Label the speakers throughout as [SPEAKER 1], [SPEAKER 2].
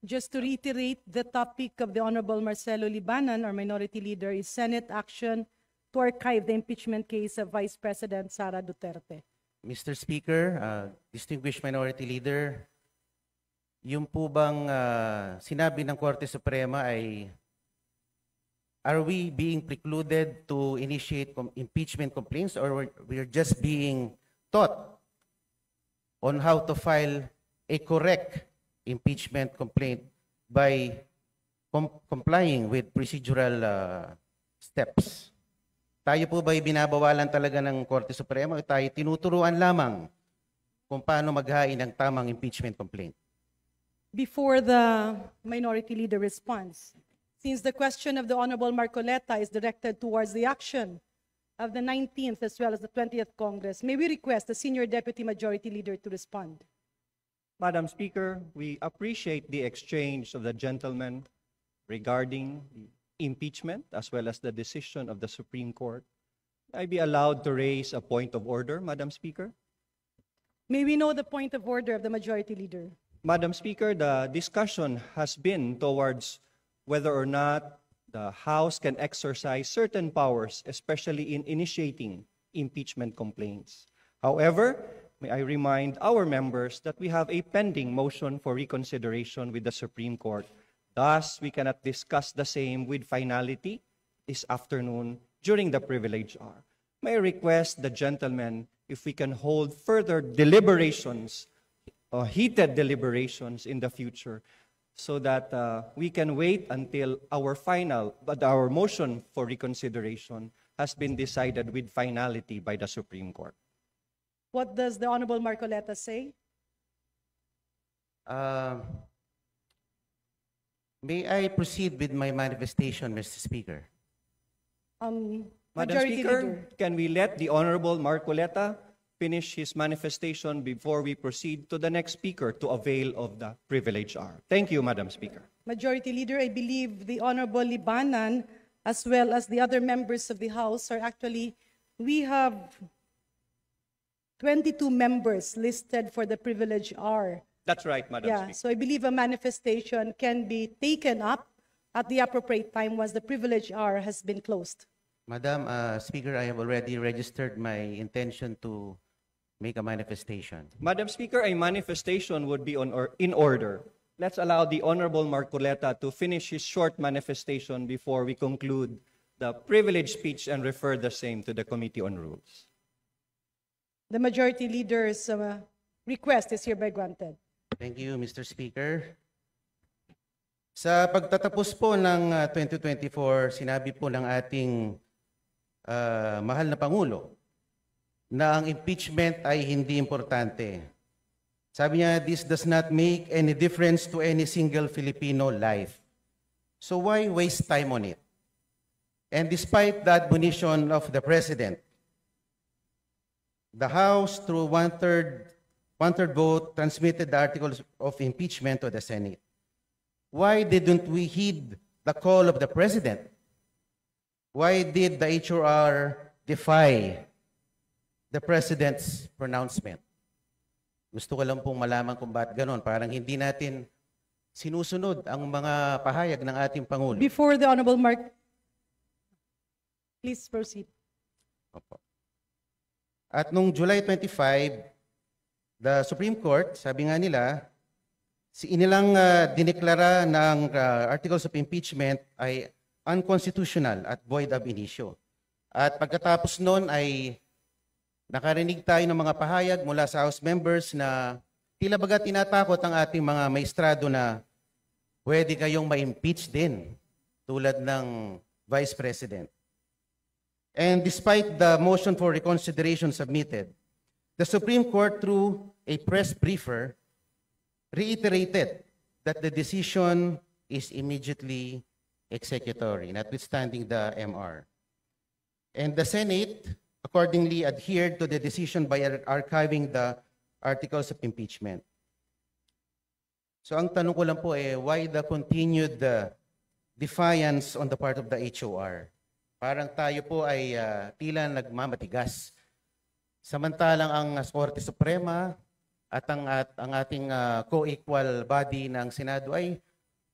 [SPEAKER 1] Just to reiterate, the topic of the Honorable Marcelo Libanan, our Minority Leader, is Senate action to archive the impeachment case of Vice President Sara Duterte.
[SPEAKER 2] Mr. Speaker, distinguished Minority Leader, yung po bang sinabi ng Korte Suprema ay are we being precluded to initiate impeachment complaints, or we're just being taught on how to file a correct impeachment complaint by complying with procedural steps? Tayo po ba'y binabawalan talaga ng Korte Suprema o tayo tinuturuan lamang kung paano maghain ng tamang impeachment complaint?
[SPEAKER 1] Before the Minority Leader responds, since the question of the Honorable Marcoleta is directed towards the action of the 19th as well as the 20th Congress, may we request the Senior Deputy Majority Leader to respond?
[SPEAKER 3] Madam Speaker, we appreciate the exchange of the gentlemen regarding the impeachment as well as the decision of the Supreme Court. May I be allowed to raise a point of order, Madam Speaker?
[SPEAKER 1] May we know the point of order of the Majority Leader?
[SPEAKER 3] Madam Speaker, the discussion has been towards whether or not the House can exercise certain powers, especially in initiating impeachment complaints. However, may I remind our members that we have a pending motion for reconsideration with the Supreme Court. Thus, we cannot discuss the same with finality this afternoon during the privilege hour. May I request the gentlemen if we can hold further deliberations, heated deliberations in the future, so that we can wait until our motion for reconsideration has been decided with finality by the Supreme Court.
[SPEAKER 1] What does the Honorable Marcoleta say?
[SPEAKER 2] May I proceed with my manifestation, Mr. Speaker?
[SPEAKER 3] Madam
[SPEAKER 1] Majority
[SPEAKER 3] Speaker,
[SPEAKER 1] Leader.
[SPEAKER 3] can we let the Honorable Marcoleta finish his manifestation before we proceed to the next speaker to avail of the privilege hour? Thank you, Madam Speaker.
[SPEAKER 1] Majority Leader, I believe the Honorable Libanan as well as the other members of the House are actually, we have 22 members listed for the privilege hour.
[SPEAKER 3] That's right, Madam Speaker.
[SPEAKER 1] So I believe a manifestation can be taken up at the appropriate time once the privilege hour has been closed.
[SPEAKER 2] Madam Speaker, I have already registered my intention to make a manifestation.
[SPEAKER 3] Madam Speaker, a manifestation would be in order. Let's allow the Honorable Marcoleta to finish his short manifestation before we conclude the privilege speech and refer the same to the Committee on Rules.
[SPEAKER 1] The Majority Leader's request is hereby granted.
[SPEAKER 2] Thank you, Mr. Speaker. Sa pagtatapos po ng 2024, sinabi po ng ating mahal na Pangulo na ang impeachment ay hindi importante. Sabi niya, this does not make any difference to any single Filipino life. So why waste time on it? And despite the admonition of the President, the House, through one-third vote, transmitted the articles of impeachment to the Senate. Why didn't we heed the call of the President? Why did the HRR defy the President's pronouncement? Gusto ko lang pong malaman kung bakit ganon. Parang hindi natin sinusunod ang mga pahayag ng ating Pangulo.
[SPEAKER 1] Before the Honorable please proceed.
[SPEAKER 2] Opo. At nung July 25, the Supreme Court, sabi nga nila, inilang dineklara ng articles of impeachment ay unconstitutional at void ab initio. At pagkatapos noon ay nakarinig tayo ng mga pahayag mula sa House members na tila baga tinatakot ang ating mga maestrado na pwede kayong ma-impeach din tulad ng Vice President. And despite the motion for reconsideration submitted, the Supreme Court, through a press briefer, reiterated that the decision is immediately executory, notwithstanding the MR. And the Senate accordingly adhered to the decision by archiving the articles of impeachment. So ang tanong ko lang po why the continued defiance on the part of the HOR? Parang tayo po ay tila nagmamatigas. Samantalang ang Korte Suprema at ang ating co-equal body ng Senado ay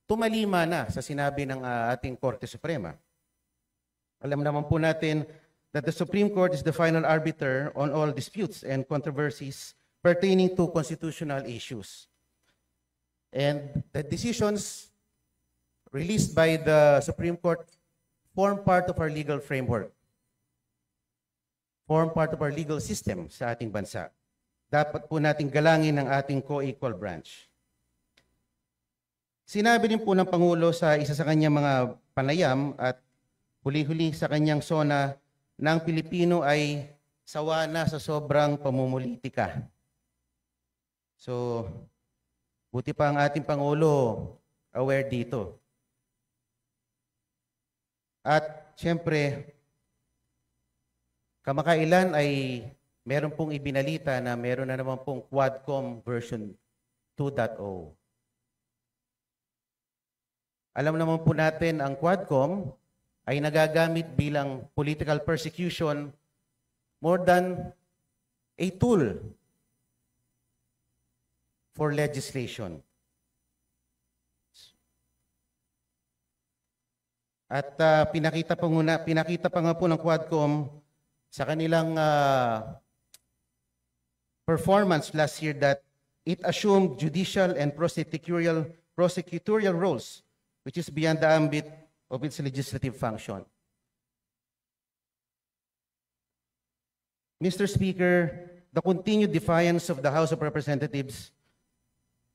[SPEAKER 2] tumalima na sa sinabi ng ating Korte Suprema. Alam naman po natin that the Supreme Court is the final arbiter on all disputes and controversies pertaining to constitutional issues. And the decisions released by the Supreme Court form part of our legal framework, form part of our legal system sa ating bansa. Dapat po nating galangin ang ating co-equal branch. Sinabi din po ng Pangulo sa isa sa kanyang mga panayam at huli-huli sa kanyang sona na ang Pilipino ay sawa na sa sobrang pamumulitika. So, buti pa ang ating Pangulo aware dito. At siyempre, kamakailan ay meron pong ibinalita na meron na naman pong Quadcom version 2.0. Alam naman po natin ang Quadcom ay nagagamit bilang political persecution more than a tool for legislation. At pinakita pa nga po ng Quadcom sa kanilang performance last year that it assumed judicial and prosecutorial roles, which is beyond the ambit of its legislative function. Mr. Speaker, the continued defiance of the House of Representatives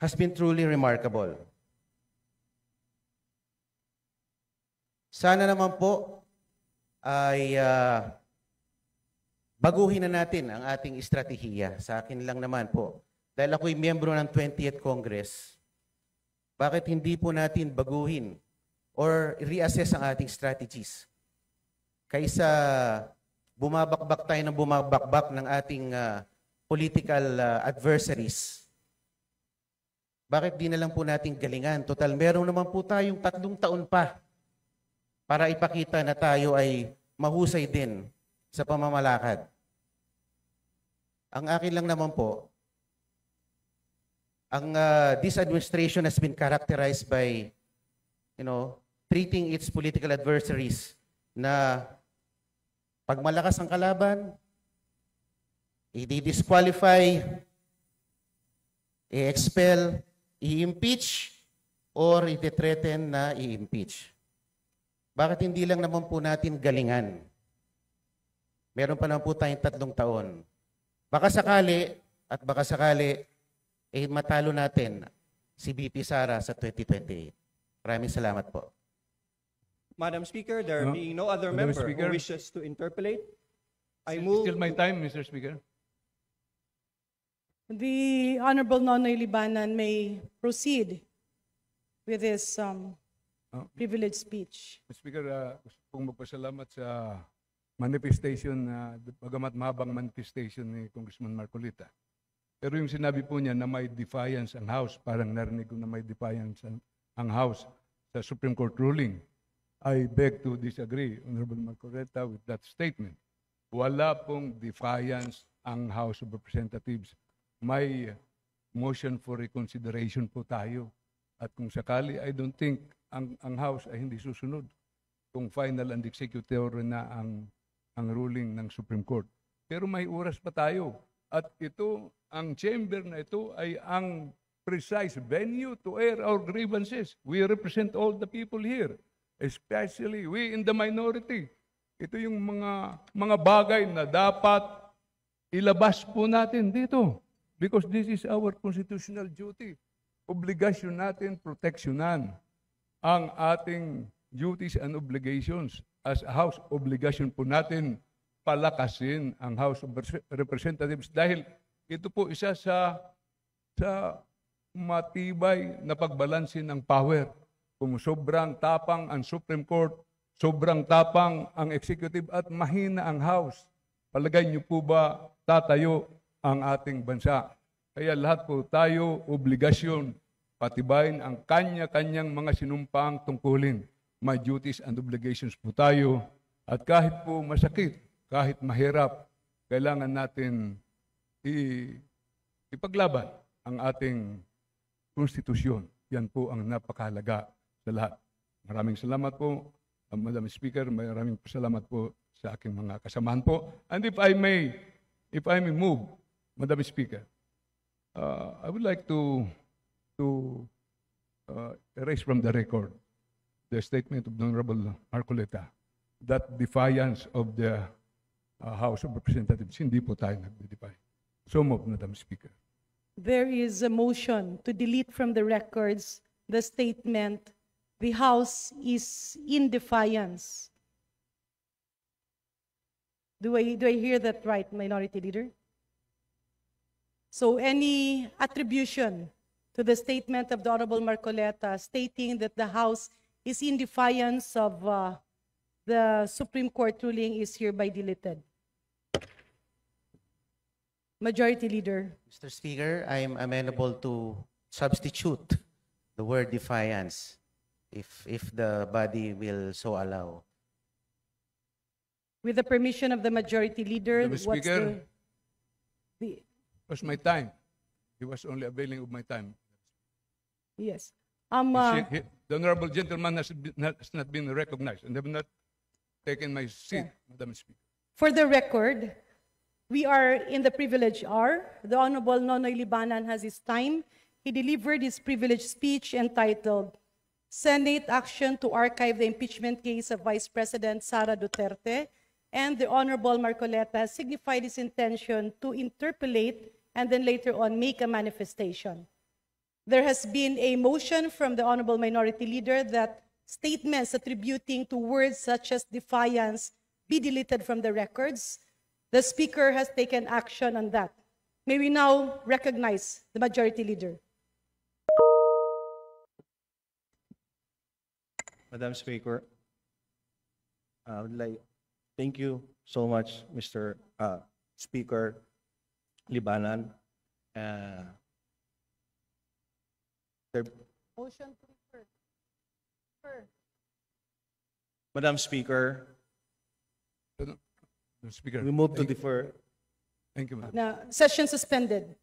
[SPEAKER 2] has been truly remarkable. Sana naman po ay baguhin na natin ang ating estratehiya. Sa akin lang naman po. Dahil ako'y miyembro ng 20th Congress, bakit hindi po natin baguhin or reassess ang ating strategies? Kaysa bumabakbak tayo ng bumabakbak ng ating political adversaries, bakit di na lang po natin galingan? Total, meron naman po tayong 3 taon pa para ipakita na tayo ay mahusay din sa pamamalakad. Ang akin lang naman po, this administration has been characterized by, treating its political adversaries na pag malakas ang kalaban, i-disqualify, i-expel, i-impeach, or i-threaten na i-impeach. Bakit hindi lang naman po natin galingan? Meron pa naman po tayong 3 taon. Baka sakali, matalo natin si VP Sara sa 2028. Maraming salamat po.
[SPEAKER 3] Madam Speaker, there being no other
[SPEAKER 4] Madam
[SPEAKER 3] member
[SPEAKER 4] Speaker.
[SPEAKER 3] who wishes to interpolate, I
[SPEAKER 4] It's
[SPEAKER 3] move
[SPEAKER 4] still my time, Mr. Speaker.
[SPEAKER 1] The Honorable Nonoy Libanan may proceed with his privileged speech.
[SPEAKER 4] Mr. Speaker, gusto pong magpasalamat sa manifestation, bagamat mahabang manifestation ni Congressman Marcolita. Pero yung sinabi po niya na may defiance ang House, parang narinig ko na may defiance ang House sa Supreme Court ruling. I beg to disagree, Honorable Marcolita, with that statement. Wala pong defiance ang House of Representatives. May motion for reconsideration po tayo. At kung sakali, I don't think ang House ay hindi susunod kung final and executory na ang ruling ng Supreme Court. Pero may oras pa tayo. At ito, ang chamber na ito ay ang precise venue to air our grievances. We represent all the people here, especially we in the minority. Ito yung mga bagay na dapat ilabas po natin dito because this is our constitutional duty. Obligasyon natin proteksyonan ang ating duties and obligations. As a House, obligasyon po natin palakasin ang House of Representatives dahil ito po isa sa matibay na pagbalansin ng power. Kung sobrang tapang ang Supreme Court, sobrang tapang ang Executive at mahina ang House, palagay niyo po ba tatayo ang ating bansa? Kaya lahat po tayo obligasyon patibayin ang kanya-kanyang mga sinumpaang tungkulin. May duties and obligations po tayo. At kahit po masakit, kahit mahirap, kailangan natin ipaglaban ang ating konstitusyon. Yan po ang napakahalaga sa lahat. Maraming salamat po, Madam Speaker. Maraming salamat po sa aking mga kasamahan po. And if I may move, Madam Speaker, I would like to erase from the record the statement of the Honorable Marcoleta that defiance of the House of Representatives. Hindi po tayo nagde-defy. So move, Madam Speaker.
[SPEAKER 1] There is a motion to delete from the records the statement, "The House is in defiance." Do I hear that right, Minority Leader? So any attribution to the statement of the Honorable Marcoleta stating that the House is in defiance of the Supreme Court ruling is hereby deleted. Majority Leader.
[SPEAKER 2] Mr. Speaker, I am amenable to substitute the word defiance if the body will so allow.
[SPEAKER 1] With the permission of the Majority Leader,
[SPEAKER 4] Madam Speaker.
[SPEAKER 1] the
[SPEAKER 4] It was my time. He was only availing of my time.
[SPEAKER 1] yes.
[SPEAKER 4] The honorable gentleman has not been recognized and have not taken my seat, Madam Speaker.
[SPEAKER 1] For the record, we are in the privilege hour. The Honorable Nonoy Libanan has his time. He delivered his privileged speech entitled Senate Action to Archive the Impeachment Case of Vice President Sara Duterte, and the Honorable Marcoleta signified his intention to interpolate and then later on make a manifestation. There has been a motion from the Honorable Minority Leader that statements attributing to words such as defiance be deleted from the records. The Speaker has taken action on that. May we now recognize the Majority Leader.
[SPEAKER 3] Madam Speaker, I would like, thank you so much, Mr. Speaker Libanan.
[SPEAKER 1] Motion to refer.
[SPEAKER 3] Madam Speaker,
[SPEAKER 4] Madam Speaker.
[SPEAKER 3] we move to defer.
[SPEAKER 4] Thank you, Madam.
[SPEAKER 1] Now, session suspended.